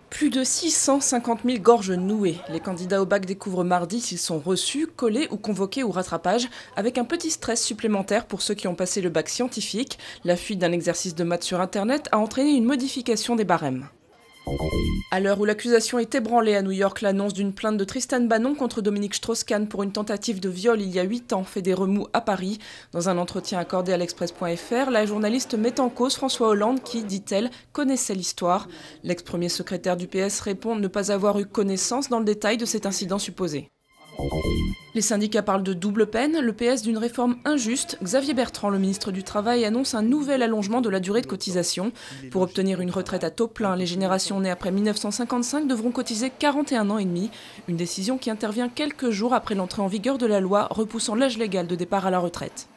Plus de 650 000 gorges nouées. Les candidats au bac découvrent mardi s'ils sont reçus, collés ou convoqués au rattrapage, avec un petit stress supplémentaire pour ceux qui ont passé le bac scientifique. La fuite d'un exercice de maths sur Internet a entraîné une modification des barèmes. À l'heure où l'accusation est ébranlée à New York, l'annonce d'une plainte de Tristan Bannon contre Dominique Strauss-Kahn pour une tentative de viol il y a 8 ans fait des remous à Paris. Dans un entretien accordé à l'Express.fr, la journaliste met en cause François Hollande qui, dit-elle, connaissait l'histoire. L'ex-premier secrétaire du PS répond ne pas avoir eu connaissance dans le détail de cet incident supposé. Les syndicats parlent de double peine, le PS d'une réforme injuste. Xavier Bertrand, le ministre du Travail, annonce un nouvel allongement de la durée de cotisation. Pour obtenir une retraite à taux plein, les générations nées après 1955 devront cotiser 41 ans et demi. Une décision qui intervient quelques jours après l'entrée en vigueur de la loi repoussant l'âge légal de départ à la retraite.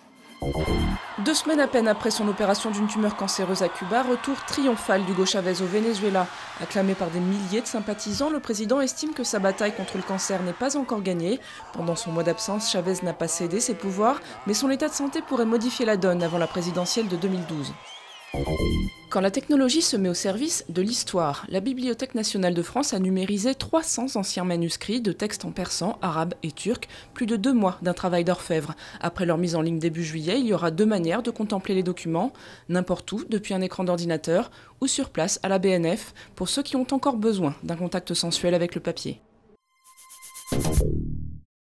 2 semaines à peine après son opération d'une tumeur cancéreuse à Cuba, retour triomphal d'Hugo Chavez au Venezuela. Acclamé par des milliers de sympathisants, le président estime que sa bataille contre le cancer n'est pas encore gagnée. Pendant son mois d'absence, Chavez n'a pas cédé ses pouvoirs, mais son état de santé pourrait modifier la donne avant la présidentielle de 2012. Quand la technologie se met au service de l'histoire, la Bibliothèque nationale de France a numérisé 300 anciens manuscrits de textes en persan, arabe et turc, plus de 2 mois d'un travail d'orfèvre. Après leur mise en ligne début juillet, il y aura 2 manières de contempler les documents, n'importe où, depuis un écran d'ordinateur, ou sur place à la BNF, pour ceux qui ont encore besoin d'un contact sensuel avec le papier.